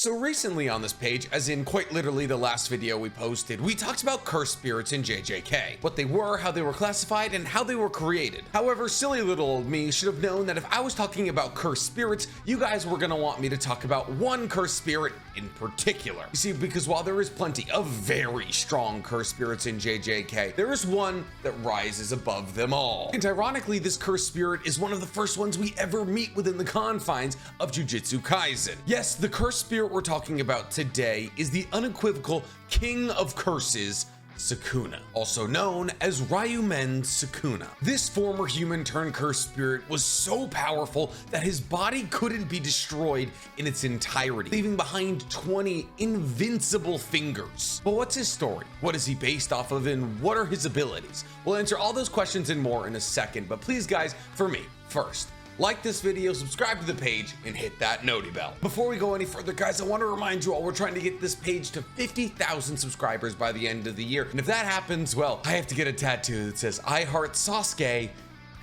So recently on this page, as in quite literally the last video we posted, we talked about cursed spirits in JJK, what they were, how they were classified, and how they were created. However, silly little old me should have known that if I was talking about cursed spirits, you guys were gonna want me to talk about one cursed spirit in particular. You see, because while there is plenty of very strong cursed spirits in JJK, there is one that rises above them all. And ironically, this cursed spirit is one of the first ones we ever meet within the confines of Jujutsu Kaisen. Yes, the cursed spirit we're talking about today is the unequivocal king of curses, Sakuna, also known as Ryumen Sakuna. This former human turned cursed spirit was so powerful that his body couldn't be destroyed in its entirety, leaving behind 20 invincible fingers. But what's his story? What is he based off of, and what are his abilities? We'll answer all those questions and more in a second, but please guys, for me, first, like this video, subscribe to the page, and hit that noti bell. Before we go any further, guys, I want to remind you all we're trying to get this page to 50,000 subscribers by the end of the year. And if that happens, well, I have to get a tattoo that says, I heart Sasuke,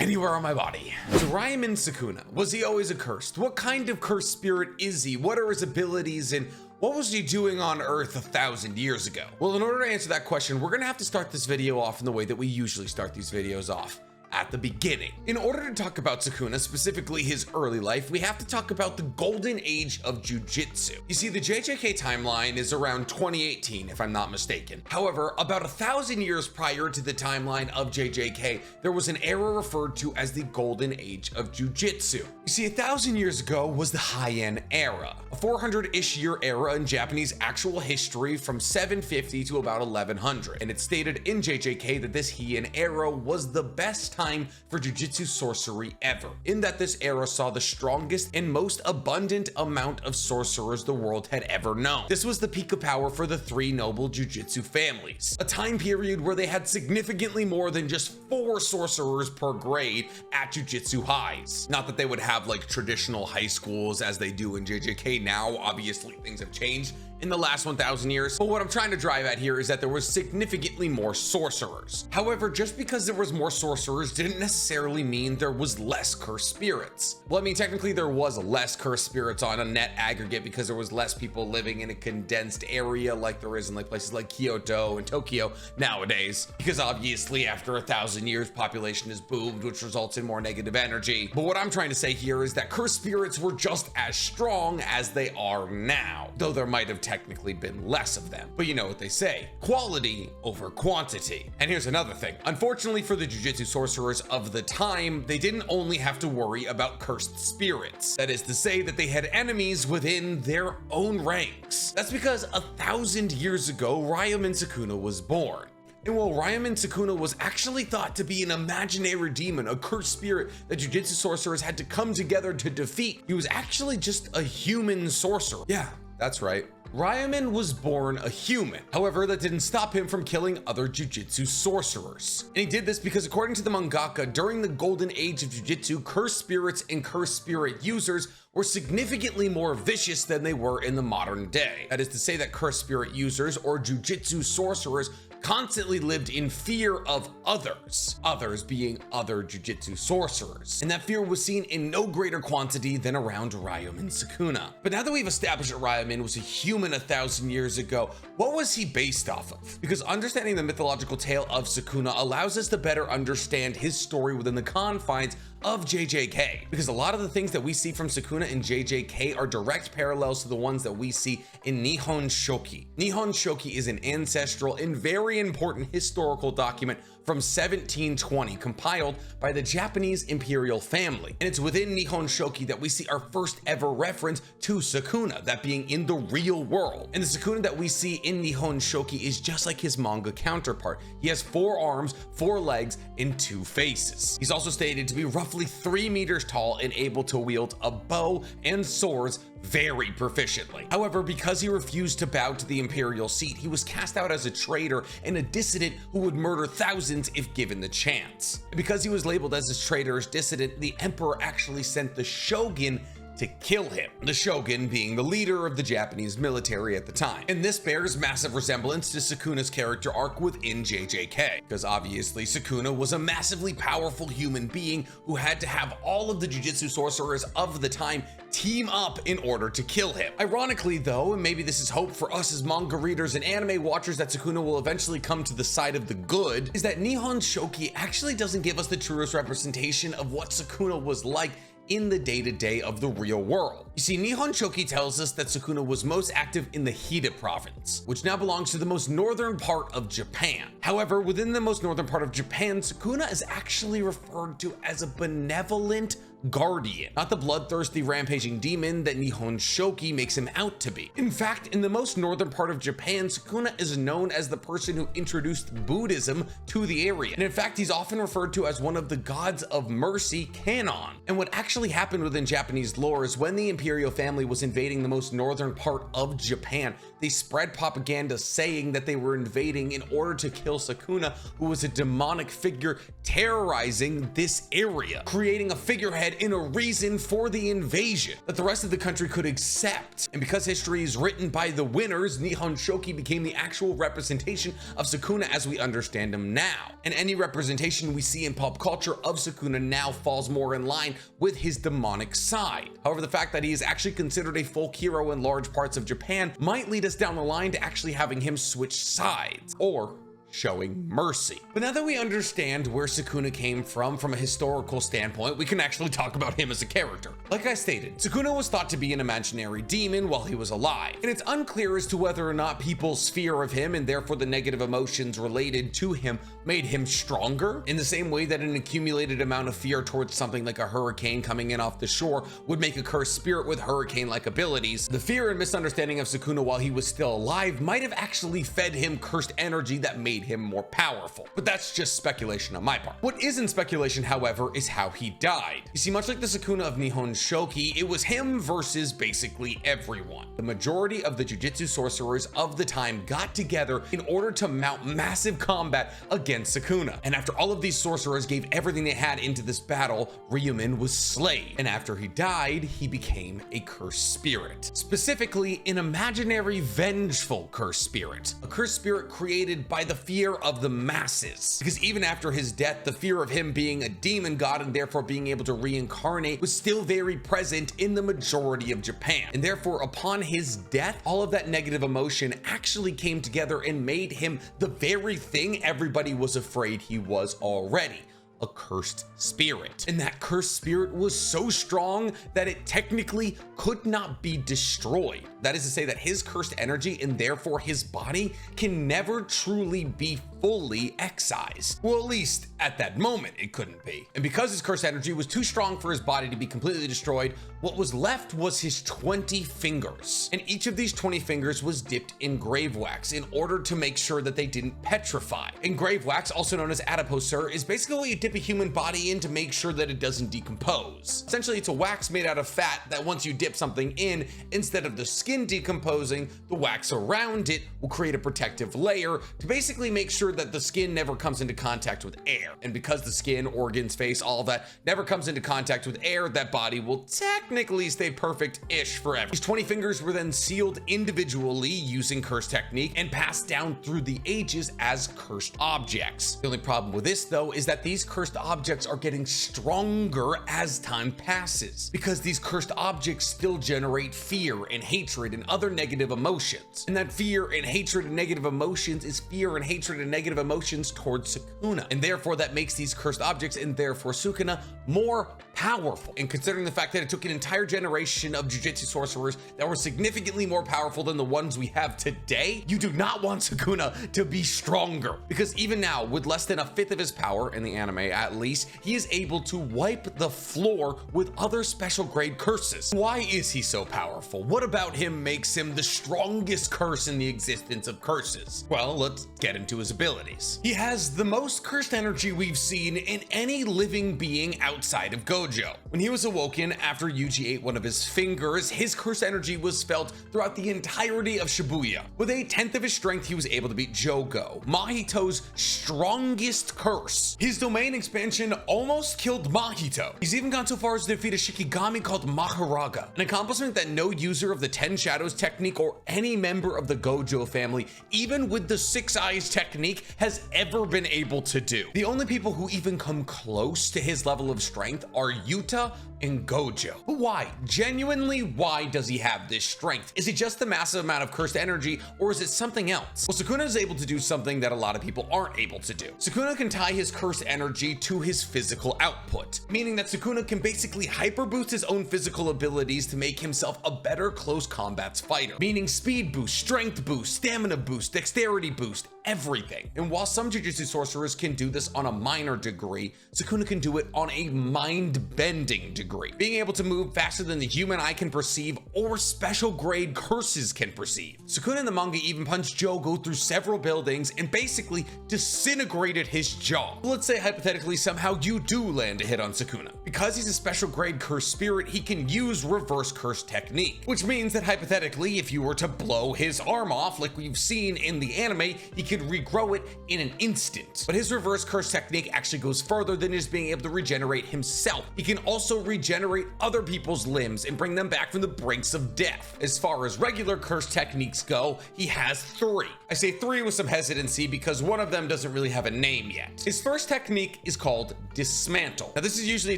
anywhere on my body. So Ryumen Sakuna, was he always accursed? What kind of cursed spirit is he? What are his abilities, and what was he doing on Earth 1,000 years ago? Well, in order to answer that question, we're gonna have to start this video off in the way that we usually start these videos off, at the beginning. In order to talk about Sakuna, specifically his early life, we have to talk about the Golden Age of Jujitsu. You see, the JJK timeline is around 2018, if I'm not mistaken. However, about 1,000 years prior to the timeline of JJK, there was an era referred to as the Golden Age of Jujitsu. You see, 1,000 years ago was the Heian era, a 400-ish year era in Japanese actual history from 750 to about 1100. And it's stated in JJK that this Heian era was the best time for Jujutsu sorcery ever, in that this era saw the strongest and most abundant amount of sorcerers the world had ever known. This was the peak of power for the three noble Jujutsu families, a time period where they had significantly more than just 4 sorcerers per grade at Jujutsu highs. Not that they would have like traditional high schools as they do in JJK now, obviously things have changed in the last 1,000 years, but what I'm trying to drive at here is that there was significantly more sorcerers. However, just because there was more sorcerers didn't necessarily mean there was less cursed spirits. Well, I mean, technically there was less cursed spirits on a net aggregate because there was less people living in a condensed area like there is in like places like Kyoto and Tokyo nowadays, because obviously after 1,000 years population has boomed, which results in more negative energy. But what I'm trying to say here is that cursed spirits were just as strong as they are now, though there might have technically been less of them. But you know what they say, quality over quantity. And here's another thing. Unfortunately for the Jujutsu sorcerers of the time, they didn't only have to worry about cursed spirits. That is to say that they had enemies within their own ranks. That's because 1,000 years ago, Ryumen Sakuna was born. And while Ryumen Sakuna was actually thought to be an imaginary demon, a cursed spirit that Jujutsu sorcerers had to come together to defeat, he was actually just a human sorcerer. Yeah, that's right. Ryumen was born a human. However, that didn't stop him from killing other Jujutsu sorcerers. And he did this because according to the mangaka, during the Golden Age of Jujutsu, cursed spirits and cursed spirit users were significantly more vicious than they were in the modern day. That is to say that cursed spirit users or Jujutsu sorcerers constantly lived in fear of others being other Jujutsu sorcerers. And that fear was seen in no greater quantity than around Ryumen Sakuna. But now that we've established that Ryumen was a human 1,000 years ago, what was he based off of? Because understanding the mythological tale of Sakuna allows us to better understand his story within the confines of JJK, because a lot of the things that we see from Sakuna in JJK are direct parallels to the ones that we see in Nihon Shoki. Nihon Shoki is an ancestral and very important historical document from 1720 compiled by the Japanese imperial family, and it's within Nihon Shoki that we see our first ever reference to Sakuna, that being in the real world. And the Sakuna that we see in Nihon Shoki is just like his manga counterpart. He has 4 arms, 4 legs, and 2 faces. He's also stated to be roughly 3 meters tall and able to wield a bow and swords very proficiently. However, because he refused to bow to the imperial seat, he was cast out as a traitor and a dissident who would murder thousands if given the chance. And because he was labeled as a traitorous dissident, the emperor actually sent the shogun to kill him, the shogun being the leader of the Japanese military at the time. And this bears massive resemblance to Sakuna's character arc within JJK, because obviously Sakuna was a massively powerful human being who had to have all of the jujitsu sorcerers of the time team up in order to kill him. Ironically though, and maybe this is hope for us as manga readers and anime watchers that Sakuna will eventually come to the side of the good, is that Nihon Shoki actually doesn't give us the truest representation of what Sakuna was like in the day-to-day of the real world. You see, Nihon Shoki tells us that Sakuna was most active in the Hida province, which now belongs to the most northern part of Japan. However, within the most northern part of Japan, Sakuna is actually referred to as a benevolent guardian, not the bloodthirsty rampaging demon that Nihon Shoki makes him out to be. In fact, in the most northern part of Japan, Sakuna is known as the person who introduced Buddhism to the area. And in fact, he's often referred to as one of the gods of mercy, Kanon. And what actually happened within Japanese lore is when the imperial family was invading the most northern part of Japan, they spread propaganda saying that they were invading in order to kill Sakuna, who was a demonic figure terrorizing this area, creating a figurehead in a reason for the invasion that the rest of the country could accept. And because history is written by the winners, Nihon Shoki became the actual representation of Sakuna as we understand him now. And any representation we see in pop culture of Sakuna now falls more in line with his demonic side. However, the fact that he is actually considered a folk hero in large parts of Japan might lead us down the line to actually having him switch sides, or showing mercy. But now that we understand where Sakuna came from a historical standpoint, we can actually talk about him as a character. Like I stated, Sakuna was thought to be an imaginary demon while he was alive, and it's unclear as to whether or not people's fear of him and therefore the negative emotions related to him made him stronger, in the same way that an accumulated amount of fear towards something like a hurricane coming in off the shore would make a cursed spirit with hurricane-like abilities. The fear and misunderstanding of Sakuna while he was still alive might have actually fed him cursed energy that made him more powerful, but that's just speculation on my part. What isn't speculation, however, is how he died. You see, much like the Sakuna of Nihon Shoki, it was him versus basically everyone. The majority of the jujitsu sorcerers of the time got together in order to mount massive combat against Sakuna. And after all of these sorcerers gave everything they had into this battle, Ryumin was slain. And after he died, he became a cursed spirit. Specifically, an imaginary vengeful cursed spirit. A cursed spirit created by the fear of the masses. Because even after his death, the fear of him being a demon god and therefore being able to reincarnate was still very present in the majority of Japan. And therefore, upon his death, all of that negative emotion actually came together and made him the very thing everybody was afraid he was already: a cursed spirit. And that cursed spirit was so strong that it technically could not be destroyed. That is to say that his cursed energy and therefore his body can never truly be fully excised. Well, at least at that moment it couldn't be. And because his cursed energy was too strong for his body to be completely destroyed, what was left was his 20 fingers. And each of these 20 fingers was dipped in grave wax in order to make sure that they didn't petrify. And grave wax, also known as adipocere, is basically what you dip a human body in to make sure that it doesn't decompose. Essentially, it's a wax made out of fat that once you dip something in, instead of the skin decomposing, the wax around it will create a protective layer to basically make sure that the skin never comes into contact with air. And because the skin, organs, face, all of that never comes into contact with air, that body will technically stay perfect-ish forever. These 20 fingers were then sealed individually using curse technique and passed down through the ages as cursed objects. The only problem with this, though, is that these cursed objects are getting stronger as time passes, because these cursed objects still generate fear and hatred and other negative emotions. And that fear and hatred and negative emotions is fear and hatred and negative emotions towards Sakuna. And therefore that makes these cursed objects, and therefore Sakuna, more powerful. And considering the fact that it took an entire generation of jujitsu sorcerers that were significantly more powerful than the ones we have today, you do not want Sakuna to be stronger. Because even now, with less than a fifth of his power, in the anime at least, he is able to wipe the floor with other special grade curses. Why is he so powerful? What about him makes him the strongest curse in the existence of curses? Well, let's get into his abilities. He has the most cursed energy we've seen in any living being outside of Gojo. When he was awoken after Yuji ate one of his fingers, his cursed energy was felt throughout the entirety of Shibuya. With a tenth of his strength, he was able to beat Jogo, Mahito's strongest curse. His domain domain expansion almost killed Mahito. He's even gone so far as to defeat a Shikigami called Maharaga, an accomplishment that no user of the 10 Shadows technique or any member of the Gojo family, even with the 6 Eyes technique, has ever been able to do. The only people who even come close to his level of strength are Yuta and Gojo. But why? Genuinely, why does he have this strength? Is it just the massive amount of cursed energy, or is it something else? Well, Sakuna is able to do something that a lot of people aren't able to do. Sakuna can tie his cursed energy to his physical output, meaning that Sakuna can basically hyper boost his own physical abilities to make himself a better close combat fighter, meaning speed boost, strength boost, stamina boost, dexterity boost, everything. And while some Jujutsu sorcerers can do this on a minor degree, Sakuna can do it on a mind-bending degree, being able to move faster than the human eye can perceive or special grade curses can perceive. Sakuna in the manga even punched Jogo through several buildings and basically disintegrated his jaw. Let's say hypothetically somehow you do land a hit on Sakuna. Because he's a special grade cursed spirit, he can use reverse curse technique, which means that hypothetically if you were to blow his arm off like we've seen in the anime, he could regrow it in an instant. But his reverse curse technique actually goes further than just being able to regenerate himself. He can also regenerate other people's limbs and bring them back from the brinks of death. As far as regular curse techniques go, he has 3. I say 3 with some hesitancy because one of them doesn't really have a name yet. His first technique is called Dismantle. Now this is usually a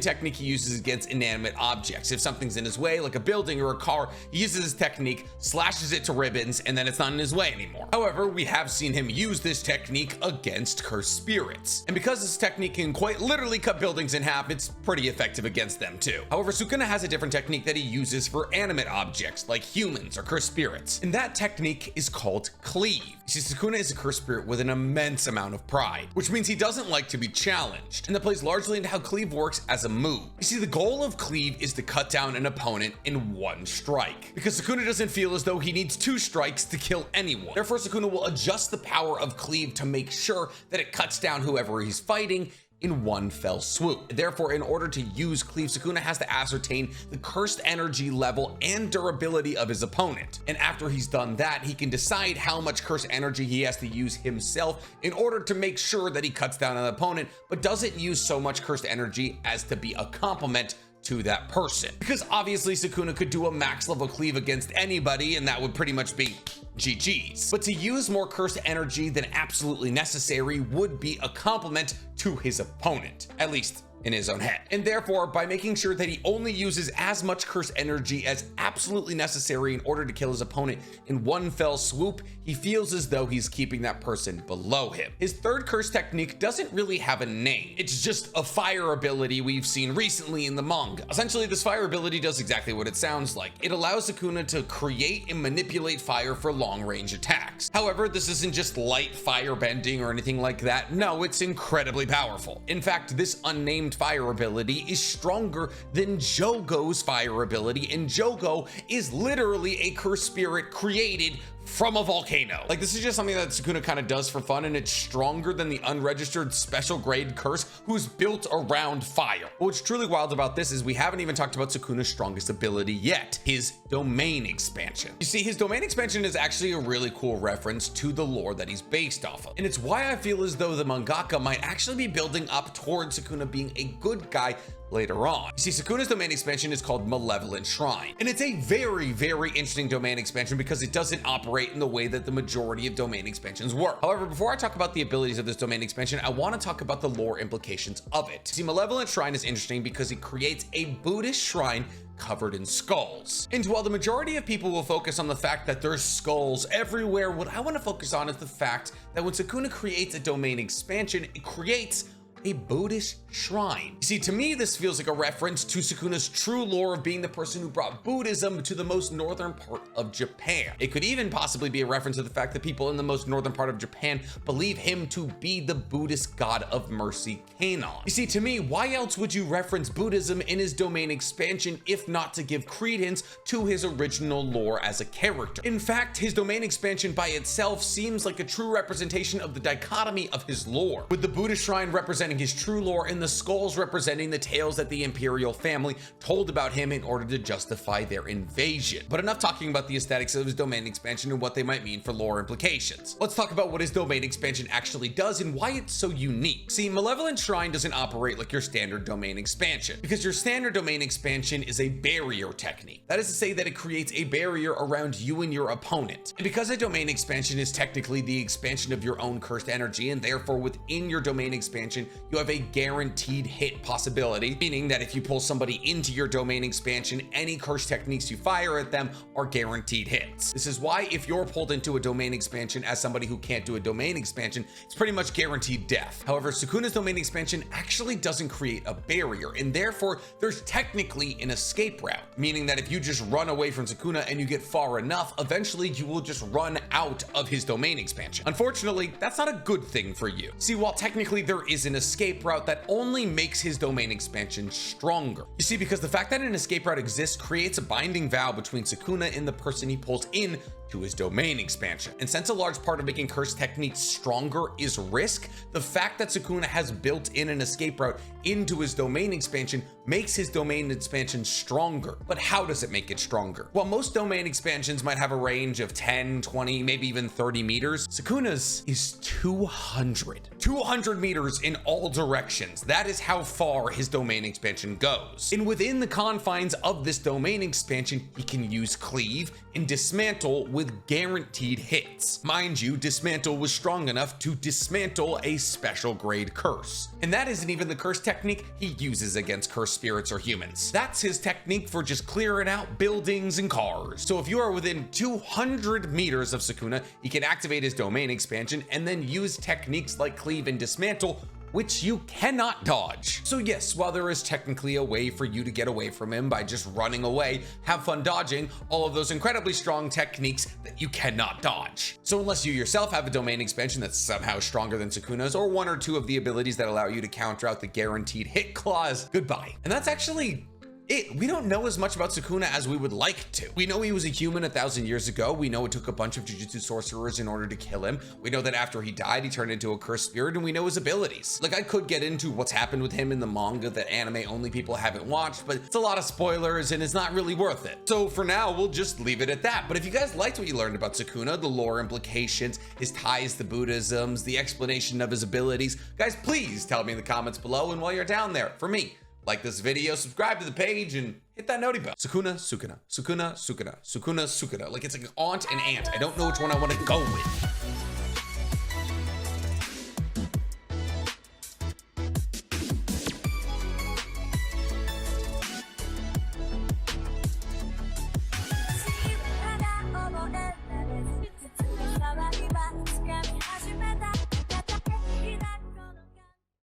technique he uses against inanimate objects. If something's in his way, like a building or a car, he uses this technique, slashes it to ribbons, and then it's not in his way anymore. However, we have seen him use this technique against cursed spirits. And because this technique can quite literally cut buildings in half, it's pretty effective against them too. However, Sakuna has a different technique that he uses for animate objects like humans or cursed spirits. And that technique is called Cleave. You see, Sakuna is a cursed spirit with an immense amount of pride, which means he doesn't like to be challenged. And that plays largely into how Cleave works as a move. You see, the goal of Cleave is to cut down an opponent in 1 strike, because Sakuna doesn't feel as though he needs 2 strikes to kill anyone. Therefore, Sakuna will adjust the power of Cleave to make sure that it cuts down whoever he's fighting in 1 fell swoop. Therefore, in order to use Cleave, Sakuna has to ascertain the cursed energy level and durability of his opponent. And after he's done that, he can decide how much cursed energy he has to use himself in order to make sure that he cuts down an opponent, but doesn't use so much cursed energy as to be a complement to that person. Because obviously Sakuna could do a max level Cleave against anybody and that would pretty much be GG's. But to use more cursed energy than absolutely necessary would be a compliment to his opponent, at least in his own head. And therefore, by making sure that he only uses as much cursed energy as absolutely necessary in order to kill his opponent in 1 fell swoop, he feels as though he's keeping that person below him. His third curse technique doesn't really have a name. It's just a fire ability we've seen recently in the manga. Essentially, this fire ability does exactly what it sounds like. It allows Sakuna to create and manipulate fire for long-range attacks. However, this isn't just light fire bending or anything like that. No, it's incredibly powerful. In fact, this unnamed fire ability is stronger than Jogo's fire ability, and Jogo is literally a cursed spirit created from a volcano. Like, this is just something that Sakuna kind of does for fun, and it's stronger than the unregistered special grade curse who's built around fire. But what's truly wild about this is we haven't even talked about Sakuna's strongest ability yet, his domain expansion. You see, his domain expansion is actually a really cool reference to the lore that he's based off of, and it's why I feel as though the mangaka might actually be building up towards Sakuna being a good guy later on. You see, Sakuna's domain expansion is called Malevolent Shrine, and it's a very, very interesting domain expansion because it doesn't operate in the way that the majority of domain expansions work. However, before I talk about the abilities of this domain expansion, I want to talk about the lore implications of it. See, Malevolent Shrine is interesting because it creates a Buddhist shrine covered in skulls. And while the majority of people will focus on the fact that there's skulls everywhere, what I want to focus on is the fact that when Sakuna creates a domain expansion, it creates a Buddhist shrine. You see, to me, this feels like a reference to Sakuna's true lore of being the person who brought Buddhism to the most northern part of Japan. It could even possibly be a reference to the fact that people in the most northern part of Japan believe him to be the Buddhist god of mercy, Kannon. You see, to me, why else would you reference Buddhism in his domain expansion if not to give credence to his original lore as a character? In fact, his domain expansion by itself seems like a true representation of the dichotomy of his lore, with the Buddhist shrine representing understanding his true lore and the skulls representing the tales that the Imperial family told about him in order to justify their invasion. But enough talking about the aesthetics of his domain expansion and what they might mean for lore implications. Let's talk about what his domain expansion actually does and why it's so unique. See, Malevolent Shrine doesn't operate like your standard domain expansion, because your standard domain expansion is a barrier technique. That is to say that it creates a barrier around you and your opponent. And because a domain expansion is technically the expansion of your own cursed energy, and therefore within your domain expansion, you have a guaranteed hit possibility, meaning that if you pull somebody into your domain expansion, any cursed techniques you fire at them are guaranteed hits. This is why if you're pulled into a domain expansion as somebody who can't do a domain expansion, it's pretty much guaranteed death. However, Sakuna's domain expansion actually doesn't create a barrier, and therefore there's technically an escape route, meaning that if you just run away from Sakuna and you get far enough, eventually you will just run out of his domain expansion. Unfortunately, that's not a good thing for you. See, while technically there is an escape route, that only makes his domain expansion stronger. You see, because the fact that an escape route exists creates a binding vow between Sakuna and the person he pulls in to his domain expansion. And since a large part of making cursed techniques stronger is risk, the fact that Sakuna has built in an escape route into his domain expansion makes his domain expansion stronger. But how does it make it stronger? Well, most domain expansions might have a range of 10, 20, maybe even 30 meters. Sakuna's is 200 meters in all directions. That is how far his domain expansion goes. And within the confines of this domain expansion, he can use Cleave and Dismantle with guaranteed hits. Mind you, Dismantle was strong enough to dismantle a special grade curse. And that isn't even the curse technique he uses against cursed spirits or humans. That's his technique for just clearing out buildings and cars. So if you are within 200 meters of Sakuna, he can activate his domain expansion and then use techniques like Cleave and Dismantle, which you cannot dodge. So yes, while there is technically a way for you to get away from him by just running away, have fun dodging all of those incredibly strong techniques that you cannot dodge. So unless you yourself have a domain expansion that's somehow stronger than Sakuna's, or one or two of the abilities that allow you to counter out the guaranteed hit clause, goodbye. And that's actually it. We don't know as much about Sakuna as we would like to. We know he was a human 1,000 years ago. We know it took a bunch of Jujutsu sorcerers in order to kill him. We know that after he died, he turned into a cursed spirit, and we know his abilities. Like, I could get into what's happened with him in the manga that anime only people haven't watched, but it's a lot of spoilers and it's not really worth it. So for now, we'll just leave it at that. But if you guys liked what you learned about Sakuna, the lore implications, his ties to Buddhisms, the explanation of his abilities, guys, please tell me in the comments below. And while you're down there, for me, like this video, subscribe to the page, and hit that noti bell. Sakuna, Sukuna, Sukuna, Sukuna, Sukuna, Sukuna. Like it's like aunt and aunt. I don't know which one I want to go with.